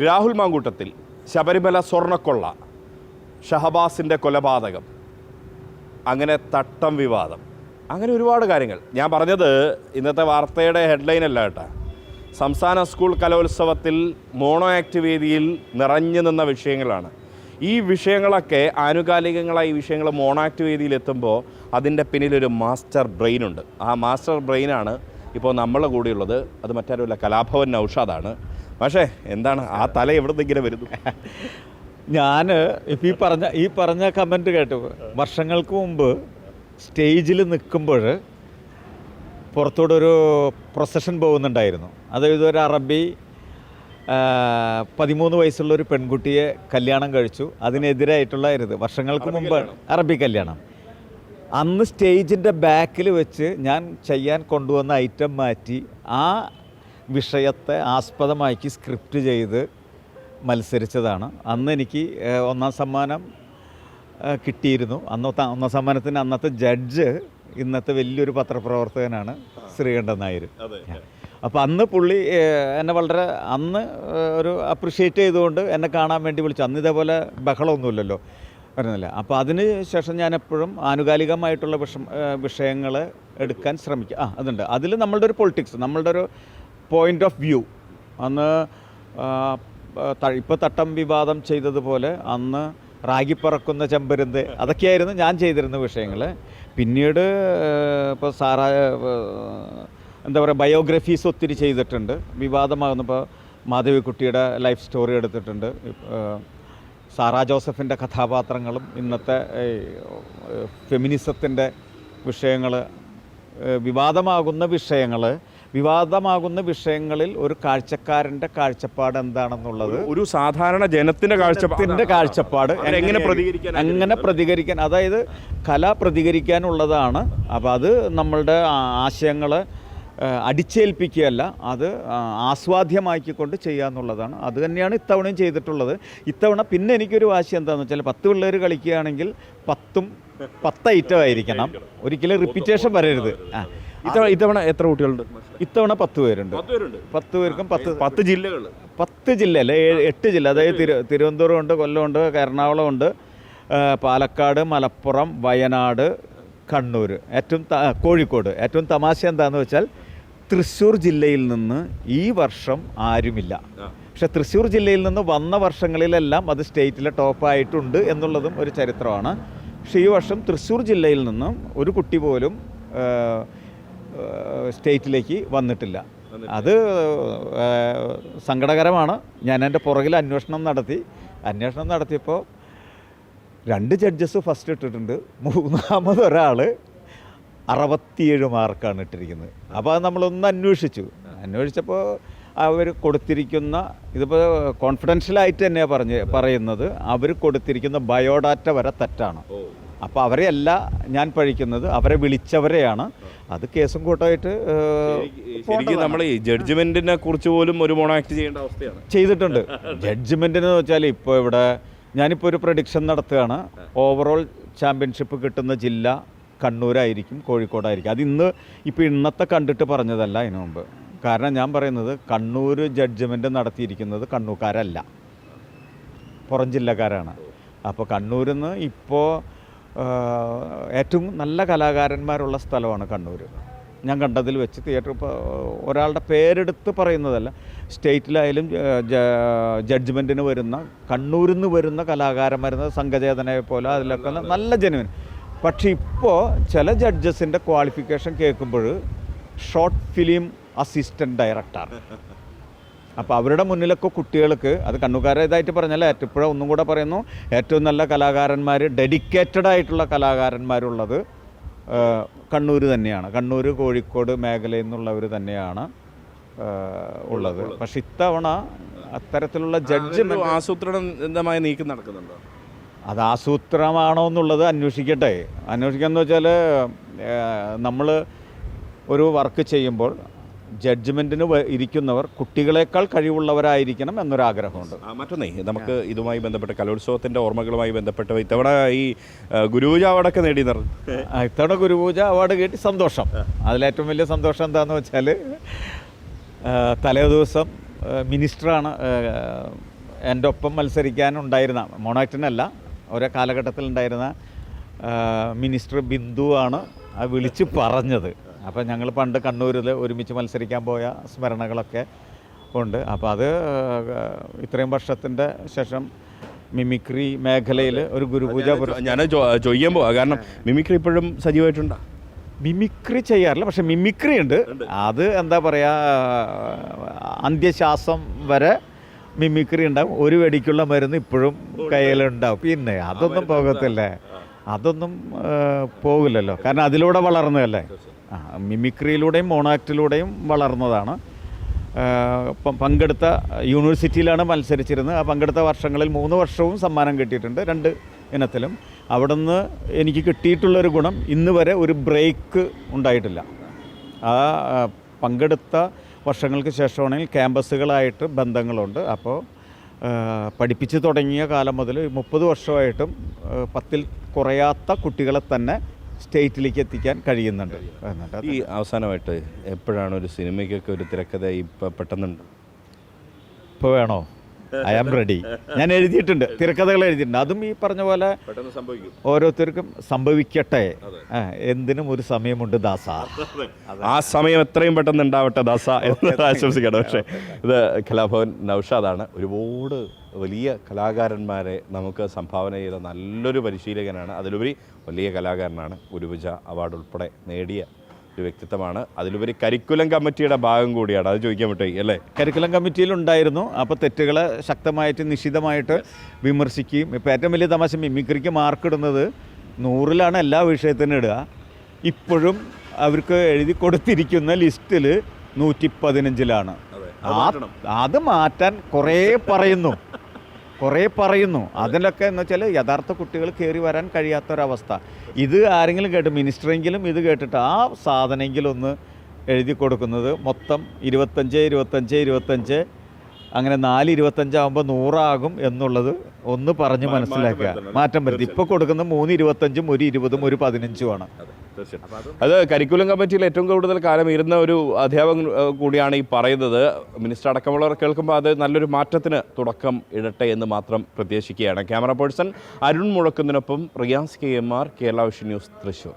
രാഹുൽ മാങ്കൂട്ടത്തിൽ, ശബരിമല സ്വർണ്ണക്കൊള്ള, ഷഹബാസിൻ്റെ കൊലപാതകം, അങ്ങനെ തട്ടം വിവാദം, അങ്ങനെ ഒരുപാട് കാര്യങ്ങൾ. ഞാൻ പറഞ്ഞത് ഇന്നത്തെ വാർത്തയുടെ ഹെഡ്ലൈനല്ല കേട്ടോ. സംസ്ഥാന സ്കൂൾ കലോത്സവത്തിൽ മോണോ ആക്ട് വേദിയിൽ നിറഞ്ഞു നിന്ന വിഷയങ്ങളാണ്. ഈ വിഷയങ്ങളൊക്കെ ആനുകാലികങ്ങളായി ഈ വിഷയങ്ങൾ മോണോ ആക്ട് വേദിയിൽ എത്തുമ്പോൾ അതിൻ്റെ പിന്നിലൊരു മാസ്റ്റർ ബ്രെയിനുണ്ട്. ആ മാസ്റ്റർ ബ്രെയിനാണ് ഇപ്പോൾ നമ്മളെ കൂടെയുള്ളത്. അത് മറ്റാരുമല്ല, കലാഭവൻ നൗഷാദാണ്. പക്ഷേ എന്താണ് ആ തല എവിടെ നിന്ന് ഇങ്ങനെ വരുന്നു? ഞാൻ ഇപ്പം ഈ പറഞ്ഞ കമൻറ്റ് കേട്ടു. വർഷങ്ങൾക്ക് മുമ്പ് സ്റ്റേജിൽ നിൽക്കുമ്പോൾ പുറത്തോടൊരു പ്രൊസഷൻ പോകുന്നുണ്ടായിരുന്നു. അതായത് ഒരു അറബി 13 വയസ്സുള്ളൊരു പെൺകുട്ടിയെ കല്യാണം കഴിച്ചു. അതിനെതിരായിട്ടുള്ളായിരുന്നു വർഷങ്ങൾക്ക് മുമ്പ് അറബി കല്യാണം. അന്ന് സ്റ്റേജിൻ്റെ ബാക്കിൽ വെച്ച് ഞാൻ ചെയ്യാൻ കൊണ്ടുവന്ന ഐറ്റം മാറ്റി ആ വിഷയത്തെ ആസ്പദമാക്കി സ്ക്രിപ്റ്റ് ചെയ്ത് മത്സരിച്ചതാണ്. അന്ന് എനിക്ക് ഒന്നാം സമ്മാനം കിട്ടിയിരുന്നു. ഒന്നാം സമ്മാനത്തിന് അന്നത്തെ ജഡ്ജ് ഇന്നത്തെ വലിയൊരു പത്രപ്രവർത്തകനാണ് ശ്രീകണ്ഠൻ നായർ. അപ്പോൾ അന്ന് പുള്ളി എന്നെ വളരെ ഒരു അപ്രിഷ്യേറ്റ് ചെയ്തുകൊണ്ട് എന്നെ കാണാൻ വേണ്ടി വിളിച്ചു. അന്ന് ഇതേപോലെ ബഹളമൊന്നുമില്ലല്ലോ വരുന്നില്ല. അപ്പോൾ അതിന് ശേഷം ഞാൻ എപ്പോഴും ആനുകാലികമായിട്ടുള്ള വിഷയങ്ങൾ എടുക്കാൻ ശ്രമിക്കുക. അതുണ്ട്. അതിൽ നമ്മളുടെ ഒരു പൊളിറ്റിക്സ്, നമ്മളുടെ ഒരു പോയിൻ്റ് ഓഫ് വ്യൂ. അന്ന് ഇപ്പോൾ തട്ടം വിവാദം ചെയ്തതുപോലെ അന്ന് റാഗി പറക്കുന്ന ചെമ്പരുന്ത്, അതൊക്കെയായിരുന്നു ഞാൻ ചെയ്തിരുന്ന വിഷയങ്ങൾ. പിന്നീട് ഇപ്പോൾ എന്താ പറയുക, ബയോഗ്രഫീസ് ഒത്തിരി ചെയ്തിട്ടുണ്ട്. വിവാദമാകുന്നപ്പോൾ മാധവിക്കുട്ടിയുടെ ലൈഫ് സ്റ്റോറി എടുത്തിട്ടുണ്ട്. സാറാ ജോസഫിൻ്റെ കഥാപാത്രങ്ങളും ഇന്നത്തെ ഫെമിനിസത്തിൻ്റെ വിഷയങ്ങൾ, വിവാദമാകുന്ന വിഷയങ്ങളിൽ ഒരു കാഴ്ചക്കാരൻ്റെ കാഴ്ചപ്പാട് എന്താണെന്നുള്ളത്, ഒരു സാധാരണ ജനത്തിൻ്റെ കാഴ്ചപ്പാട് എങ്ങനെ പ്രതികരിക്കാൻ, അതായത് കല പ്രതികരിക്കാനുള്ളതാണ്. അപ്പോൾ അത് നമ്മളുടെ ആശയങ്ങൾ അടിച്ചേൽപ്പിക്കുകയല്ല, അത് ആസ്വാദ്യമാക്കിക്കൊണ്ട് ചെയ്യുക എന്നുള്ളതാണ്. അത് തന്നെയാണ് ഇത്തവണയും ചെയ്തിട്ടുള്ളത്. ഇത്തവണ പിന്നെ എനിക്കൊരു വാശി എന്താണെന്ന് വെച്ചാൽ 10 പിള്ളേർ കളിക്കുകയാണെങ്കിൽ 10 ഐറ്റം ആയിരിക്കണം. ഒരിക്കലും റിപ്പീറ്റേഷൻ വരരുത്. ഇത്തവണ എത്ര കുട്ടികളുണ്ട്? ഇത്തവണ 10 പേരുണ്ട്. 10 പേർക്കും 10 ജില്ലകൾ, 10 ജില്ലയല്ല, 8 ജില്ല. അതായത് തിരുവനന്തപുരമുണ്ട്, കൊല്ലമുണ്ട്, എറണാകുളമുണ്ട്, പാലക്കാട്, മലപ്പുറം, വയനാട്, കണ്ണൂർ, കോഴിക്കോട്. ഏറ്റവും തമാശ എന്താണെന്ന് വെച്ചാൽ തൃശ്ശൂർ ജില്ലയിൽ നിന്ന് ഈ വർഷം ആരുമില്ല. പക്ഷെ തൃശ്ശൂർ ജില്ലയിൽ നിന്ന് വന്ന വർഷങ്ങളിലെല്ലാം അത് സ്റ്റേറ്റിലെ ടോപ്പായിട്ടുണ്ട് എന്നുള്ളതും ഒരു ചരിത്രമാണ്. പക്ഷേ ഈ വർഷം തൃശ്ശൂർ ജില്ലയിൽ നിന്നും ഒരു കുട്ടി പോലും സ്റ്റേറ്റിലേക്ക് വന്നിട്ടില്ല. അത് സങ്കടകരമാണ്. ഞാൻ എൻ്റെ പുറകിൽ അന്വേഷണം നടത്തിയപ്പോൾ 2 ജഡ്ജസ് ഫസ്റ്റ് ഇട്ടിട്ടുണ്ട്. 3ാമത് ഒരാൾ 67 മാർക്കാണ് ഇട്ടിരിക്കുന്നത്. അപ്പോൾ അത് നമ്മളൊന്ന് അന്വേഷിച്ചപ്പോൾ അവർ കൊടുത്തിരിക്കുന്ന, ഇതിപ്പോൾ കോൺഫിഡൻഷ്യലായിട്ട് തന്നെയാണ് പറയുന്നത്, അവർ കൊടുത്തിരിക്കുന്ന ബയോഡാറ്റ വരെ തെറ്റാണ്. അപ്പോൾ അവരെയല്ല ഞാൻ പഴിക്കുന്നത്, അവരെ വിളിച്ചവരെയാണ്. അത് കേസും കൂട്ടമായിട്ട് നമ്മൾ ഈ ജഡ്ജ്മെൻറ്റിനെ കുറിച്ച് പോലും ഒരു മോണോ ആക്ട് ചെയ്യേണ്ട അവസ്ഥയാണ് ചെയ്തിട്ടുണ്ട്. ജഡ്ജ്മെൻറ്റിന് വെച്ചാൽ ഇപ്പോൾ ഇവിടെ ഞാനിപ്പോൾ ഒരു പ്രഡിക്ഷൻ നടത്തുകയാണ്. ഓവറോൾ ചാമ്പ്യൻഷിപ്പ് കിട്ടുന്ന ജില്ല കണ്ണൂരായിരിക്കും, കോഴിക്കോടായിരിക്കും. അത് ഇന്നത്തെ കണ്ടിട്ട് പറഞ്ഞതല്ല, അതിനു മുമ്പ്. കാരണം ഞാൻ പറയുന്നത് കണ്ണൂർ ജഡ്ജ്മെൻറ്റ് നടത്തിയിരിക്കുന്നത് കണ്ണൂർക്കാരല്ല, പുറം ജില്ലക്കാരാണ്. അപ്പോൾ കണ്ണൂരിൽ നിന്ന് ഇപ്പോൾ ഏറ്റവും നല്ല കലാകാരന്മാരുള്ള സ്ഥലമാണ് കണ്ണൂർ. ഞാൻ കണ്ടതിൽ വെച്ച് തിയേറ്റർ, ഇപ്പോൾ ഒരാളുടെ പേരെടുത്ത് പറയുന്നതല്ല, സ്റ്റേറ്റിലായാലും ജഡ്ജ്മെൻറ്റിന് വരുന്ന കണ്ണൂരിൽ നിന്ന് വരുന്ന കലാകാരന്മാരുന്ന സംഘചേതനയെ പോലെ അതിലൊക്കെ നല്ല ജനുവിൻ. പക്ഷേ ഇപ്പോൾ ചില ജഡ്ജസിൻ്റെ ക്വാളിഫിക്കേഷൻ കേൾക്കുമ്പോൾ ഷോർട്ട് ഫിലിം അസിസ്റ്റൻറ്റ് ഡയറക്ടർ. അപ്പോൾ അവരുടെ മുന്നിലൊക്കെ കുട്ടികൾക്ക്, അത് കണ്ണൂക്കാരേതായിട്ട് പറഞ്ഞാൽ ഇപ്പോഴും ഒന്നും കൂടെ പറയുന്നു, ഏറ്റവും നല്ല കലാകാരന്മാർ, ഡെഡിക്കേറ്റഡ് ആയിട്ടുള്ള കലാകാരന്മാരുള്ളത് കണ്ണൂർ തന്നെയാണ്. കണ്ണൂർ, കോഴിക്കോട് മേഖലയിൽ നിന്നുള്ളവർ തന്നെയാണ് ഉള്ളത്. പക്ഷെ ഇത്തവണ അത്തരത്തിലുള്ള ജഡ്ജ്മെൻറ്റ് ആസൂത്രണമായി നീക്കം നടക്കുന്നുണ്ടോ? അത് ആസൂത്രണമാണോ എന്നുള്ളത് അന്വേഷിക്കാമെന്ന് വെച്ചാൽ നമ്മൾ ഒരു വർക്ക് ചെയ്യുമ്പോൾ ജഡ്ജ്മെൻറ്റിന് ഇരിക്കുന്നവർ കുട്ടികളെക്കാൾ കഴിവുള്ളവരായിരിക്കണം എന്നൊരാഗ്രഹമുണ്ട്. മറ്റൊന്നേ, നമുക്ക് ഇതുമായി ബന്ധപ്പെട്ട് കലോത്സവത്തിൻ്റെ ഓർമ്മകളുമായി ബന്ധപ്പെട്ട് ഇത്തവണ ഈ ഗുരുപൂജ അവാർഡൊക്കെ നേടി നിറഞ്ഞു. ഇത്തവണ ഗുരുപൂജ അവാർഡ് കിട്ടി, സന്തോഷം. അതിലേറ്റവും വലിയ സന്തോഷം എന്താണെന്ന് വെച്ചാൽ തലേ ദിവസം മിനിസ്റ്ററാണ് എൻ്റെ ഒപ്പം മത്സരിക്കാനുണ്ടായിരുന്ന, മോണാക്ടിനല്ല, ഓരോ കാലഘട്ടത്തിലുണ്ടായിരുന്ന മിനിസ്റ്റർ ബിന്ദുവാണ് അത് വിളിച്ച് പറഞ്ഞത്. അപ്പോൾ ഞങ്ങൾ പണ്ട് കണ്ണൂരിൽ ഒരുമിച്ച് മത്സരിക്കാൻ പോയ സ്മരണകളൊക്കെ ഉണ്ട്. അപ്പോൾ അത് ഇത്രയും വർഷത്തിൻ്റെ ശേഷം മിമിക്രി മേഖലയിൽ ഒരു ഗുരുപൂജ ഞാൻ ചോദിക്കാൻ പോവാ, കാരണം മിമിക്രി ഇപ്പോഴും സജീവമായിട്ടുണ്ടോ? മിമിക്രി ചെയ്യാറില്ല, പക്ഷെ മിമിക്രി ഉണ്ട്. അത് എന്താ പറയുക, അന്ത്യശ്വാസം വരെ മിമിക്രി ഉണ്ടാവും. ഒരു വെടിക്കുള്ള മരുന്ന് ഇപ്പോഴും കയ്യിലുണ്ടാവും. പിന്നെ അതൊന്നും പോകത്തില്ലേ, അതൊന്നും പോകില്ലല്ലോ, കാരണം അതിലൂടെ വളർന്നതല്ലേ. മിമിക്രിയിലൂടെയും മോണാക്റ്റിലൂടെയും വളർന്നതാണ്. പങ്കെടുത്ത യൂണിവേഴ്സിറ്റിയിലാണ് മത്സരിച്ചിരുന്നത്. ആ പങ്കെടുത്ത വർഷങ്ങളിൽ 3 വർഷവും സമ്മാനം കിട്ടിയിട്ടുണ്ട് 2 ഇനത്തിലും. അവിടെ നിന്ന് എനിക്ക് കിട്ടിയിട്ടുള്ളൊരു ഗുണം, ഇന്ന് വരെ ഒരു ബ്രേക്ക് ഉണ്ടായിട്ടില്ല. ആ പങ്കെടുത്ത വർഷങ്ങൾക്ക് ശേഷമാണെങ്കിൽ ക്യാമ്പസുകളായിട്ട് ബന്ധങ്ങളുണ്ട്. അപ്പോൾ പഠിപ്പിച്ച് തുടങ്ങിയ കാലം മുതൽ 30 വർഷമായിട്ടും 10ൽ കുറയാത്ത കുട്ടികളെ തന്നെ സ്റ്റേറ്റിലേക്ക് എത്തിക്കാൻ കഴിയുന്നുണ്ട്. ഈ അവസാനമായിട്ട് എപ്പോഴാണ് ഒരു സിനിമയ്ക്കൊക്കെ ഒരു തിരക്കഥ ഇപ്പം പെട്ടെന്നുണ്ട്? ഇപ്പോൾ വേണോ? I am ready. ഞാൻ എഴുതിയിട്ടുണ്ട്, തിരക്കഥകൾ എഴുതിയിട്ടുണ്ട്. അതും ഈ പറഞ്ഞ പോലെ ഓരോരുത്തർക്കും സംഭവിക്കട്ടെ, എന്തിനും ഒരു സമയമുണ്ട് ദാസ. ആ സമയം എത്രയും പെട്ടെന്ന് ഉണ്ടാവട്ടെ ദാസ എന്ന് ആശംസിക്കണം. പക്ഷേ ഇത് കലാഭവൻ നൗഷാദാണ്. ഒരുപാട് വലിയ കലാകാരന്മാരെ നമുക്ക് സംഭാവന ചെയ്ത നല്ലൊരു പരിശീലകനാണ്. അതിലുപരി വലിയ കലാകാരനാണ്. ഗുരുപൂജ അവാർഡ് ഉൾപ്പെടെ നേടിയ ഒരു വ്യക്തിത്വമാണ്. അതിലുപരി കരിക്കുലം കമ്മിറ്റിയുടെ ഭാഗം കൂടിയാണ്. അത് ചോദിക്കാൻ പറ്റുമോ അല്ലേ? കരിക്കുലം കമ്മിറ്റിയിലുണ്ടായിരുന്നു. അപ്പോൾ തെറ്റുകളെ ശക്തമായിട്ട് നിശിതമായിട്ട് വിമർശിക്കുകയും, ഇപ്പോൾ ഏറ്റവും വലിയ തമാശ, മിമിക്രിക്ക് മാർക്ക് ഇടുന്നത് 100-ലാണ് എല്ലാ വിഷയത്തിനും ഇടുക. ഇപ്പോഴും അവർക്ക് എഴുതി കൊടുത്തിരിക്കുന്ന ലിസ്റ്റിൽ 115-ലാണ്. അത് മാറ്റാൻ കുറേ പറയുന്നു. അതിലൊക്കെ എന്ന് വെച്ചാൽ യഥാർത്ഥ കുട്ടികൾ കയറി വരാൻ കഴിയാത്തൊരവസ്ഥ. ഇത് ആരെങ്കിലും കേട്ട്, മിനിസ്റ്ററെങ്കിലും ഇത് കേട്ടിട്ട് ആ സാധനമെങ്കിലും ഒന്ന് എഴുതി കൊടുക്കുന്നത് മൊത്തം 25 അങ്ങനെ 425 ആകുമ്പോൾ 100 ആകും എന്നുള്ളത് ഒന്ന് പറഞ്ഞ് മനസ്സിലാക്കുക. മാറ്റം വരുത്തി. ഇപ്പോൾ കൊടുക്കുന്ന 3 25-ഉം 1 20-ഉം 1 15-ഉമാണ്. അത് കരിക്കുലം കമ്മിറ്റിയിൽ ഏറ്റവും കൂടുതൽ കാലം ഇരുന്ന ഒരു അധ്യാപകൻ കൂടിയാണ് ഈ പറയുന്നത്. മിനിസ്റ്റർ അടക്കമുള്ളവർ കേൾക്കുമ്പോൾ അത് നല്ലൊരു മാറ്റത്തിന് തുടക്കം ഇടട്ടെ എന്ന് മാത്രം പ്രത്യാശിക്കുകയാണ്. ക്യാമറ പേഴ്സൺ അരുൺ മുഴക്കുന്നതിനൊപ്പം Riyas KMR, Kerala vision news, Thrissur.